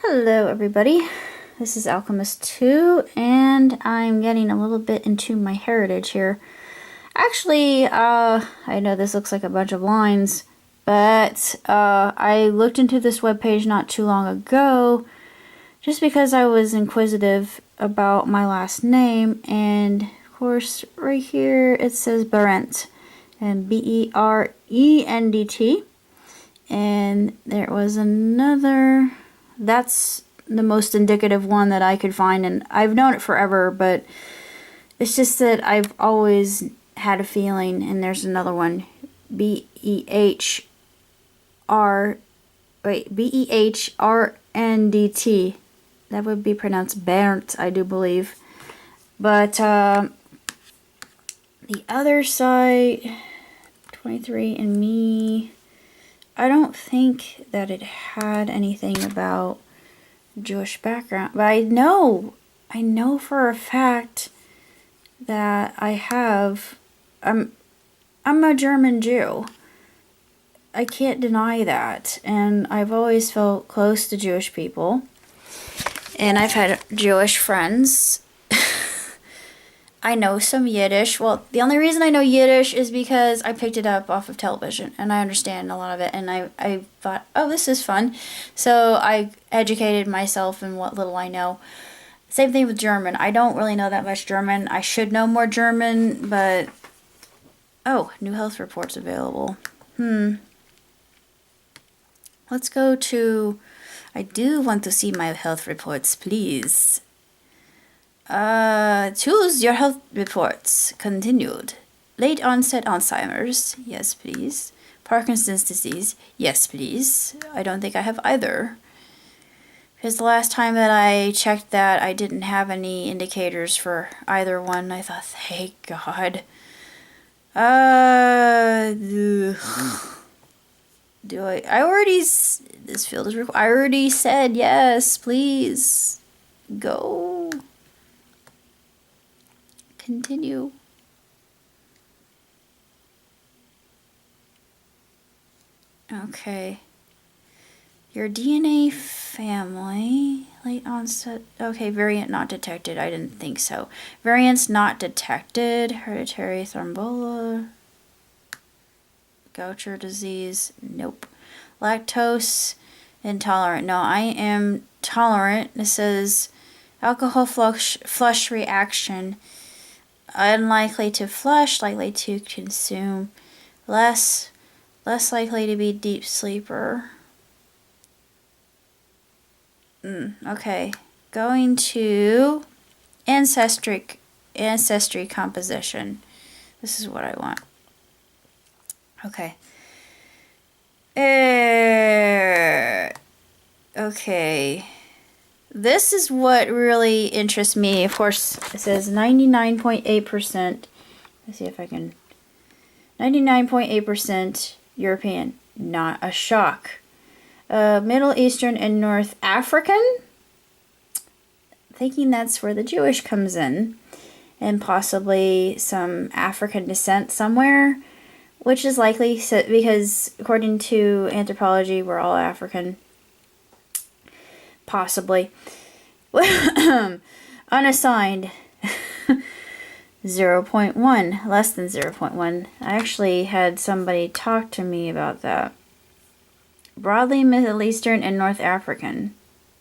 Hello everybody, this is Alchemist 2 and I'm getting a little bit into my heritage here. Actually, I know this looks like a bunch of lines, but I looked into this webpage not too long ago just because I was inquisitive about my last name, and of course right here it says Berent, and B-E-R-E-N-D-T, and there was another. That's the most indicative one that I could find, and I've known it forever, but it's just that I've always had a feeling, and there's another one, B-E-H-R-N-D-T. That would be pronounced Bernt, I do believe. But the other side, 23andMe, I don't think that it had anything about Jewish background, but I know for a fact that I'm a German Jew. I can't deny that, and I've always felt close to Jewish people, and I've had Jewish friends. I know some Yiddish. Well, the only reason I know Yiddish is because I picked it up off of television, and I understand a lot of it, and I thought, oh, this is fun. So I educated myself in what little I know. Same thing with German. I don't really know that much German. I should know more German, but... Oh, new health reports available. Let's go to... I do want to see my health reports, please. Choose your health reports. Continued. Late onset Alzheimer's. Yes, please. Parkinson's disease. Yes, please. I don't think I have either. Because the last time that I checked that, I didn't have any indicators for either one. I thought, thank God. Do I already... This field is... I already said yes, please. Go. Continue. Okay. Your DNA family, late onset. Okay, variant not detected. I didn't think so. Variants not detected. Hereditary thrombola. Gaucher disease. Nope. Lactose intolerant. No, I am tolerant. This says alcohol flush reaction. Unlikely to flush, likely to consume, less likely to be deep sleeper. Okay, going to ancestry composition. This is what I want. Okay. Okay. This is what really interests me. Of course, it says 99.8%. Let's see if I can... 99.8% European. Not a shock. Middle Eastern and North African. Thinking that's where the Jewish comes in. And possibly some African descent somewhere. Which is likely because according to anthropology, we're all African. Possibly. Unassigned. 0.1. Less than 0.1. I actually had somebody talk to me about that. Broadly Middle Eastern and North African.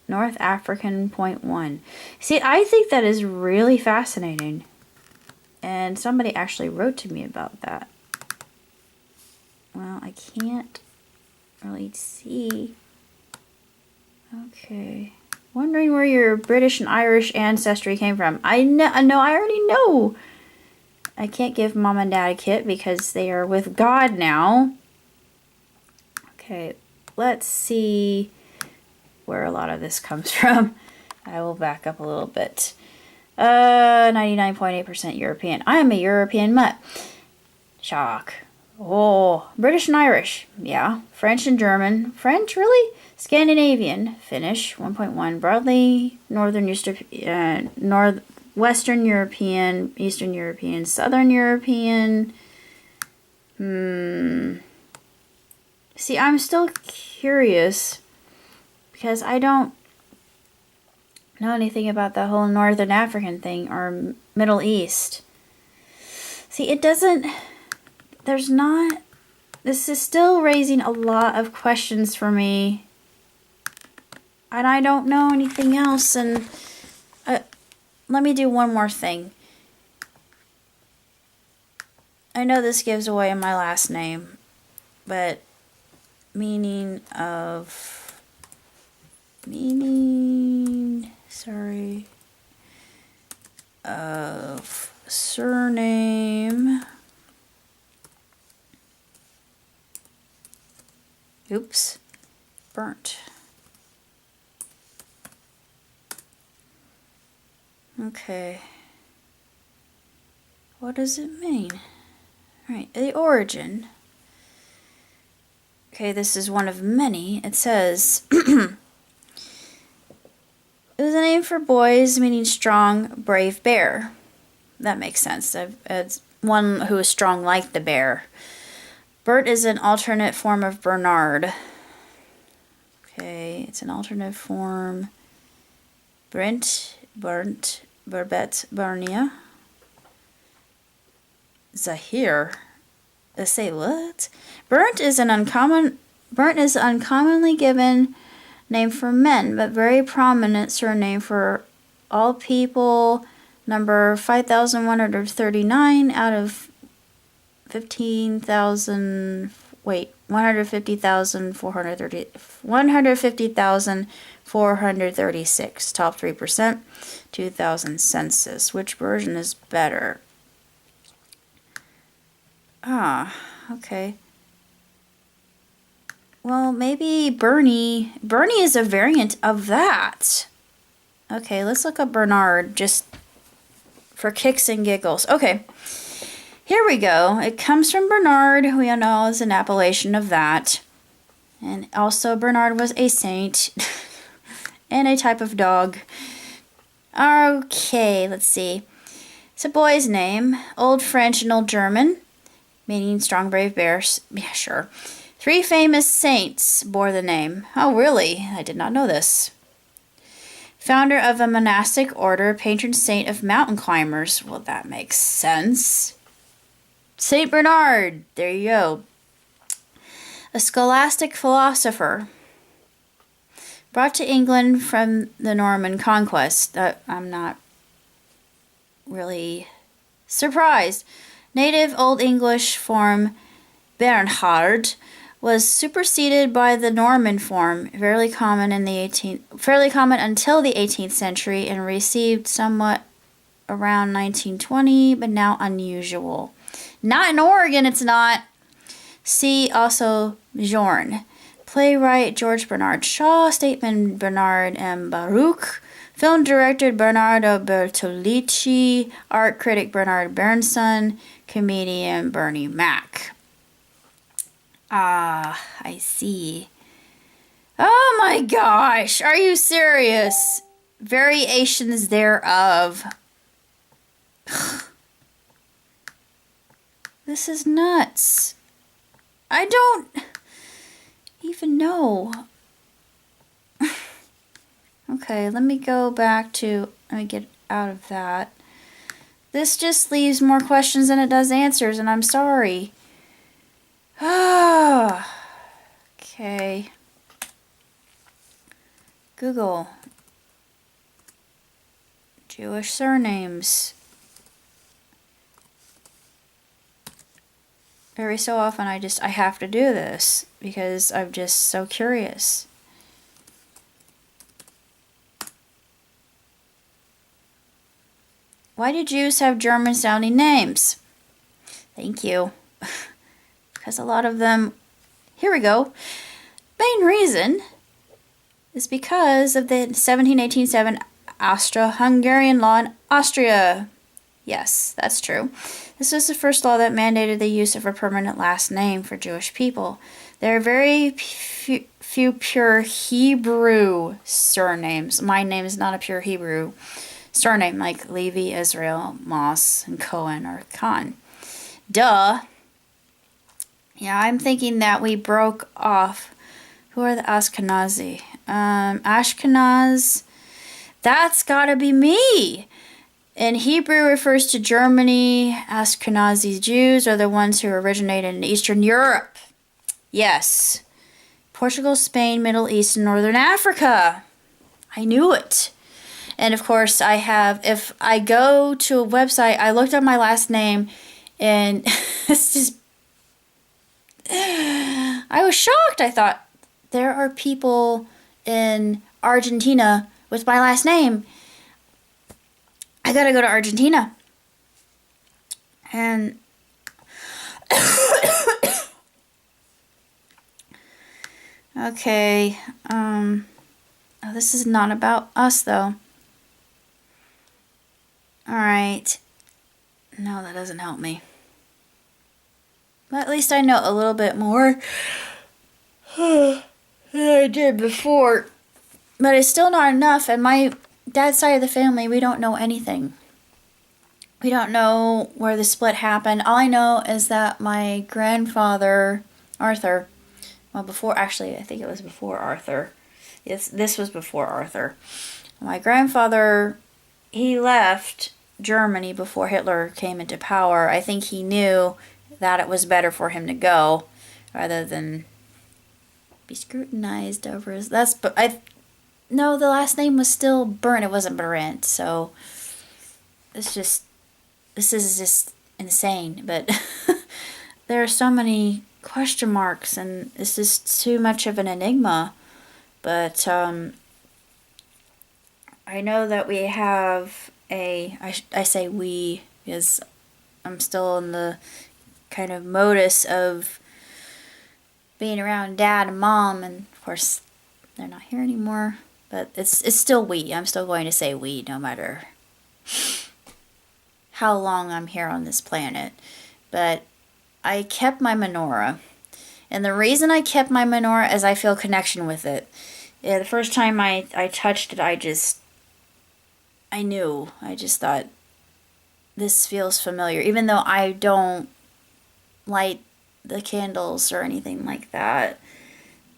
North African 0.1. See, I think that is really fascinating. And somebody actually wrote to me about that. Well, I can't really see. Okay. Wondering where your British and Irish ancestry came from. I already know. I can't give mom and dad a kit because they are with God now. Okay, let's see where a lot of this comes from. I will back up a little bit. 99.8% European. I am a European mutt. Shock. Oh, British and Irish. Yeah. French and German. French, really? Scandinavian. Finnish, 1.1. Broadly Western European, Eastern European, Southern European. See, I'm still curious because I don't know anything about the whole Northern African thing or Middle East. See, it doesn't, there's not, this is still raising a lot of questions for me. And I don't know anything else. And let me do one more thing. I know this gives away my last name, but meaning, sorry, of surname. Oops, burnt. Okay. What does it mean? All right, the origin. Okay, this is one of many. It says, it was a name for boys meaning strong, brave bear. That makes sense. It's one who is strong like the bear. Bert is an alternate form of Bernard. Okay, it's an alternate form. Brent, Burnt, Burbet, Bernia. Zahir. They say what? Burnt is an uncommonly given name for men, but very prominent surname for all people. Number 5,139 out of 15,000. Wait, 150,436. Top 3%. 2000 census. Which version is better? Ah, okay. Well, maybe Bernie. Bernie is a variant of that. Okay, let's look up Bernard just for kicks and giggles. Okay, here we go. It comes from Bernard, who we all know is an appellation of that. And also Bernard was a saint and a type of dog. Okay, let's see. It's a boy's name, Old French and Old German, meaning strong, brave bears. Yeah, sure. 3 famous saints bore the name. Oh, really? I did not know this. Founder of a monastic order, patron saint of mountain climbers. Well, that makes sense. Saint Bernard. There you go. A scholastic philosopher. Brought to England from the Norman conquest. I'm not really surprised. Native Old English form Bernhard was superseded by the Norman form, fairly common until the 18th century, and received somewhat around 1920, but now unusual. Not in Oregon, it's not. See also Bjorn. Playwright George Bernard Shaw, statesman Bernard M. Baruch, film director Bernardo Bertolucci, art critic Bernard Berenson, comedian Bernie Mac. Ah, I see. Oh my gosh, are you serious? Variations thereof. This is nuts. I don't even know. Okay, let me get out of that. This just leaves more questions than it does answers, and I'm sorry. Okay. Google. Jewish surnames. Every so often I have to do this because I'm just so curious. Why do Jews have German sounding names? Thank you. Because a lot of them, here we go. Main reason is because of the 1787 Austro-Hungarian law in Austria. Yes, that's true. This was the first law that mandated the use of a permanent last name for Jewish people. There are very few pure Hebrew surnames. My name is not a pure Hebrew surname like Levi, Israel, Moss, and Cohen or Khan. Duh. Yeah, I'm thinking that we broke off. Who are the Ashkenazi? Ashkenaz. that's gotta be me. In Hebrew refers to Germany. Ashkenazi Jews are the ones who originated in Eastern Europe. Yes. Portugal, Spain, Middle East, and Northern Africa. I knew it. And of course, if I go to a website, I looked up my last name, and it's just, I was shocked. I thought, there are people in Argentina with my last name. I gotta go to Argentina. And okay, oh, this is not about us though. Alright. No, that doesn't help me. But at least I know a little bit more than I did before. But it's still not enough. And my dad's side of the family, we don't know anything. We don't know where the split happened. All I know is that my grandfather, Arthur, well, I think it was before Arthur. Yes, this was before Arthur. My grandfather, he left Germany before Hitler came into power. I think he knew that it was better for him to go rather than be scrutinized over his. No, the last name was still Burnt. It wasn't Burnt. So this is just insane. But there are so many question marks, and it's just too much of an enigma. But I know that we have I say we because I'm still in the kind of modus of being around Dad and Mom, and of course they're not here anymore. But it's still we. I'm still going to say we, no matter how long I'm here on this planet. But I kept my menorah, and the reason I kept my menorah is I feel connection with it. Yeah, the first time I touched it, I knew. I just thought, this feels familiar. Even though I don't light the candles or anything like that.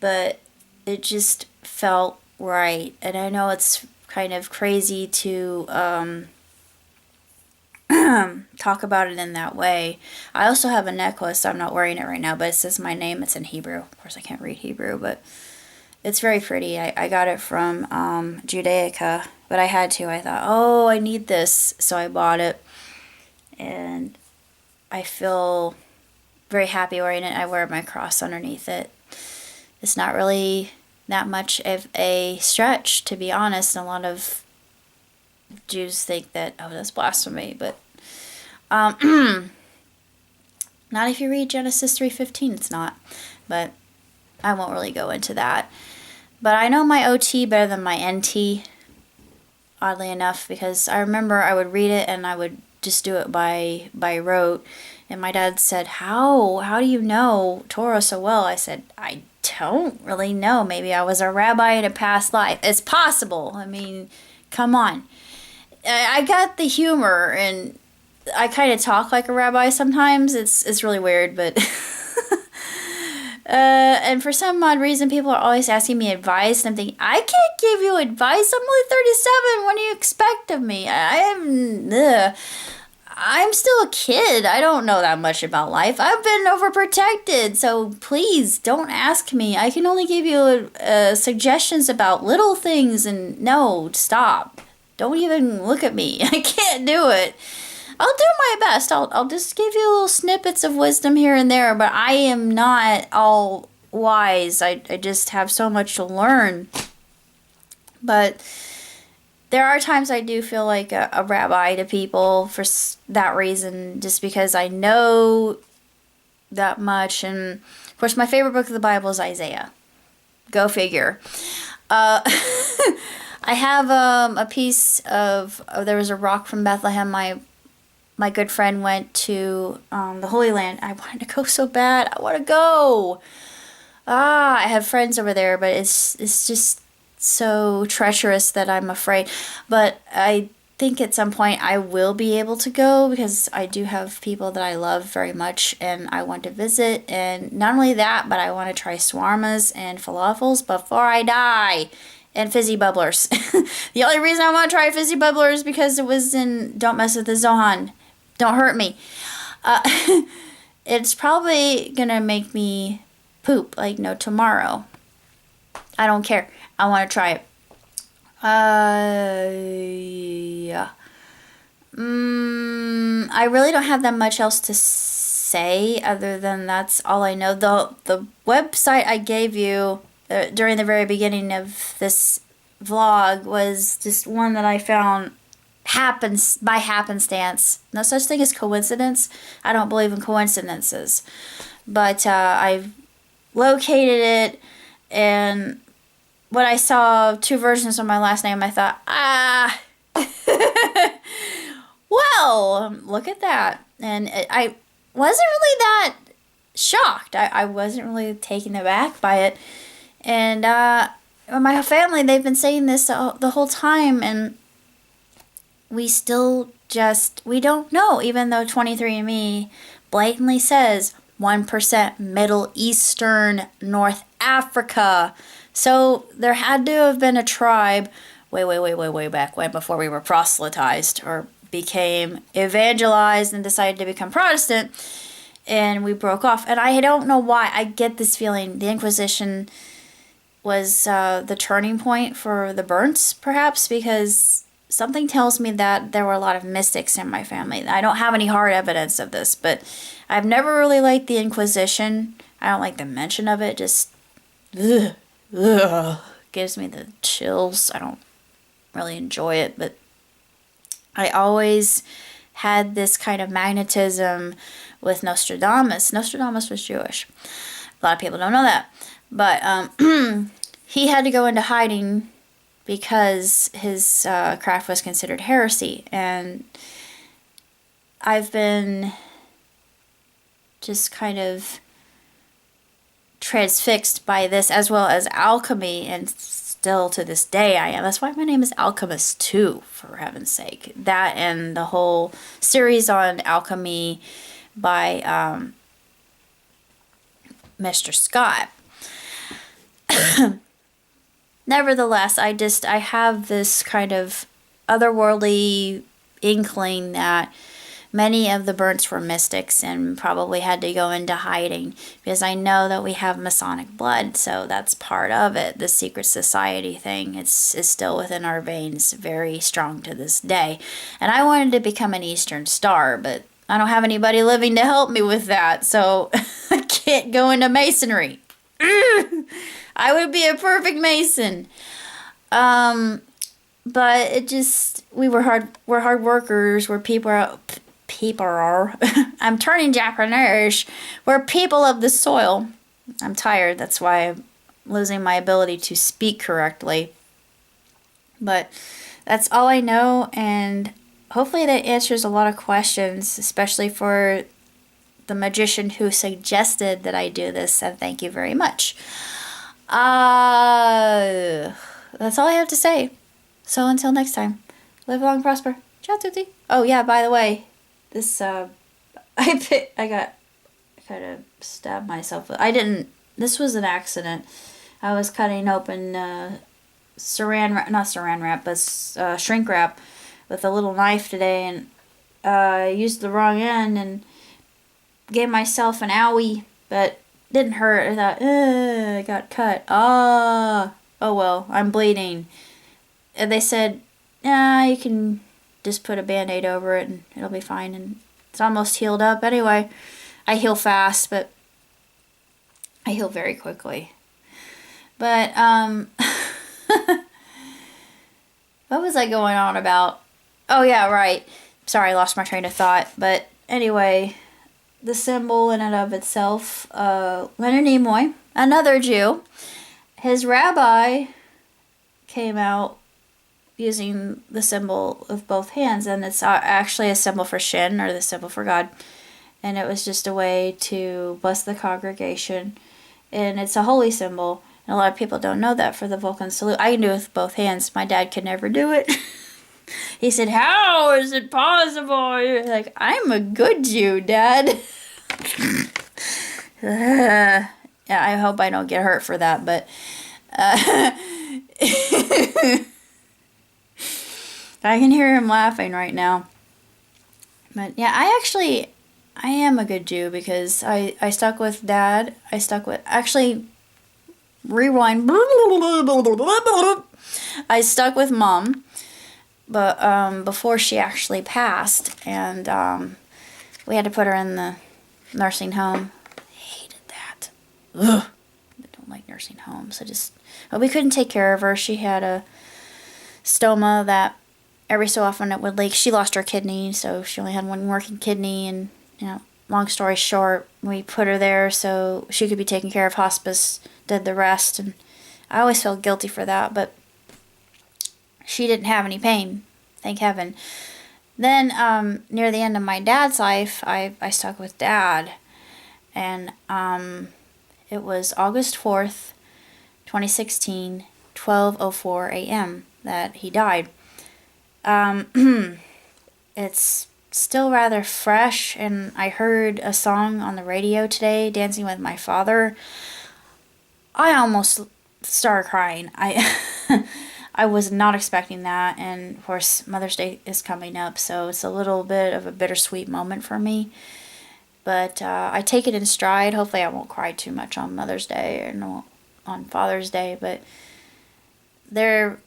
But it just felt right. And I know it's kind of crazy to talk about it in that way. I also have a necklace. I'm not wearing it right now, but it says my name. It's in Hebrew. Of course, I can't read Hebrew, but it's very pretty. I got it from Judaica, but I had to. I thought, oh, I need this, so I bought it. And I feel very happy wearing it. I wear my cross underneath it. It's not really that much of a stretch, to be honest. And a lot of Jews think that, oh, that's blasphemy, but not if you read Genesis 3:15, it's not. But I won't really go into that. But I know my OT better than my NT, oddly enough, because I remember I would read it and I would just do it by rote. And my dad said, how do you know Torah so well? I said, I don't really know. Maybe I was a rabbi in a past life. It's possible. I mean, come on. I got the humor, and I kind of talk like a rabbi sometimes. It's really weird, but and for some odd reason, people are always asking me advice, and I'm thinking, I can't give you advice. I'm only 37. What do you expect of me? I'm still a kid. I don't know that much about life. I've been overprotected, so please don't ask me. I can only give you suggestions about little things, and no, stop. Don't even look at me. I can't do it. I'll do my best. I'll just give you little snippets of wisdom here and there, but I am not all wise. I just have so much to learn. But there are times I do feel like a rabbi to people for that reason, just because I know that much. And of course, my favorite book of the Bible is Isaiah. Go figure. I have a piece of, there was a rock from Bethlehem. My good friend went to the Holy Land. I wanted to go so bad. I want to go. I have friends over there, but it's just so treacherous that I'm afraid. But I think at some point I will be able to go, because I do have people that I love very much and I want to visit. And not only that, but I want to try shawarmas and falafels before I die. and fizzy bubblers. The only reason I want to try fizzy bubbler is because it was in Don't Mess with the Zohan. Don't hurt me. It's probably gonna make me poop like no tomorrow. I don't care. I want to try it. Yeah. I really don't have that much else to say other than that's all I know. The website I gave you during the very beginning of this vlog was just one that I found happens by happenstance. No such thing as coincidence. I don't believe in coincidences. But I've located it, and when I saw 2 versions of my last name, I thought, well, look at that. And I wasn't really that shocked. I wasn't really taken aback by it. And my family, they've been saying this the whole time, and we still we don't know, even though 23andMe blatantly says 1% Middle Eastern, North Africa. So there had to have been a tribe way back when, before we were proselytized or became evangelized and decided to become Protestant, and we broke off. And I don't know why. I get this feeling the Inquisition was the turning point for the Bernts, perhaps, because something tells me that there were a lot of mystics in my family. I don't have any hard evidence of this, but I've never really liked the Inquisition. I don't like the mention of it. Just gives me the chills. I don't really enjoy it, but I always had this kind of magnetism with Nostradamus. Nostradamus was Jewish. A lot of people don't know that. But he had to go into hiding because his craft was considered heresy. And I've been just kind of transfixed by this, as well as alchemy, and still to this day I am. That's why my name is Alchemist too, for heaven's sake. That and the whole series on alchemy by Mr. Scott. Nevertheless, I have this kind of otherworldly inkling that many of the Bernts were mystics and probably had to go into hiding, because I know that we have Masonic blood, so that's part of it. The secret society thing is still within our veins, very strong to this day. And I wanted to become an Eastern Star, but I don't have anybody living to help me with that, so I can't go into Masonry. I would be a perfect Mason. But it just, we're hard workers, we're people are, I'm turning Japanese, we're people of the soil. I'm tired, that's why I'm losing my ability to speak correctly. But that's all I know, and hopefully that answers a lot of questions, especially for the magician who suggested that I do this, and thank you very much. That's all I have to say. So until next time, live long, prosper. Ciao tutti. Oh yeah, by the way, this I got kind of stabbed myself. This was an accident. I was cutting open shrink wrap with a little knife today, and I used the wrong end and gave myself an owie, but didn't hurt. I thought, I got cut. Oh well, I'm bleeding. And they said, you can just put a Band-Aid over it and it'll be fine. And it's almost healed up. Anyway, I heal fast, but I heal very quickly. But, what was I going on about? Oh yeah, right. Sorry, I lost my train of thought. But anyway, the symbol in and of itself, Leonard Nimoy, another Jew, his rabbi came out using the symbol of both hands, and it's actually a symbol for Shin, or the symbol for God, and it was just a way to bless the congregation, and it's a holy symbol, and a lot of people don't know that for the Vulcan salute. I can do it with both hands. My dad could never do it. He said, how is it possible? You're like, I'm a good Jew, Dad. Yeah, I hope I don't get hurt for that, but I can hear him laughing right now. But yeah, I am a good Jew because I stuck with Dad. Actually, rewind. I stuck with Mom, but before she actually passed, and we had to put her in the nursing home. I hated that. Ugh. I don't like nursing homes. But we couldn't take care of her. She had a stoma that every so often it would leak. She lost her kidney, so she only had one working kidney, and long story short, we put her there so she could be taken care of. Hospice did the rest, and I always felt guilty for that, but she didn't have any pain, thank heaven. Then near the end of my dad's life, I stuck with Dad, and it was August 4th, 2016, 12:04 a.m. that he died. It's still rather fresh, and I heard a song on the radio today, Dancing with My Father. I almost started crying. I was not expecting that, and of course Mother's Day is coming up, so it's a little bit of a bittersweet moment for me. But I take it in stride. Hopefully I won't cry too much on Mother's Day and on Father's Day, but their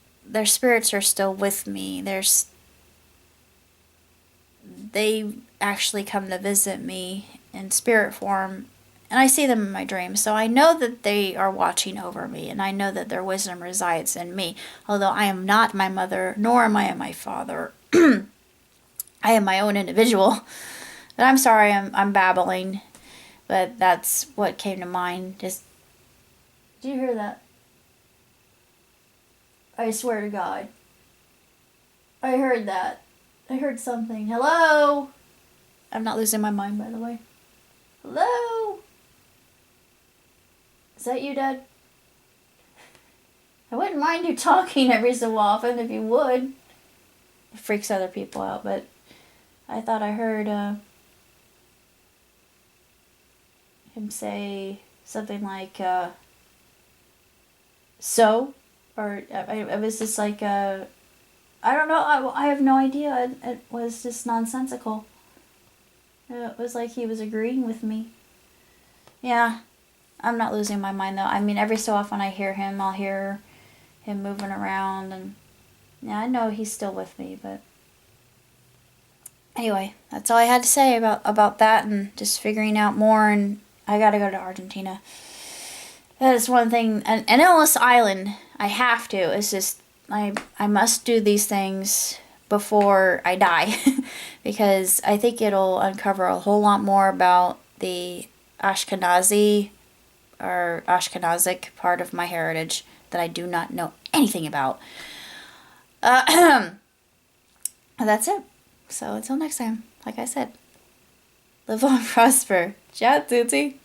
spirits are still with me. They actually come to visit me in spirit form, and I see them in my dreams. So I know that they are watching over me, and I know that their wisdom resides in me. Although I am not my mother, nor am I my father. I am my own individual. And I'm sorry, I'm babbling, but that's what came to mind. Did you hear that? I swear to God. I heard that. I heard something. Hello? I'm not losing my mind, by the way. Hello? Is that you, Dad? I wouldn't mind you talking every so often if you would. It freaks other people out, but I thought I heard him say something like, so? Or it was just like, I don't know, I have no idea. It was just nonsensical. It was like he was agreeing with me. Yeah, I'm not losing my mind though. I mean, every so often I hear him, I'll hear him moving around, and yeah, I know he's still with me, but anyway, that's all I had to say about that, and just figuring out more, and I gotta go to Argentina. That is one thing, and Ellis Island, I have to. It's just, I must do these things before I die, because I think it'll uncover a whole lot more about the Ashkenazi or Ashkenazic part of my heritage that I do not know anything about. That's it. So until next time, like I said, live on, prosper. Ciao, tutti.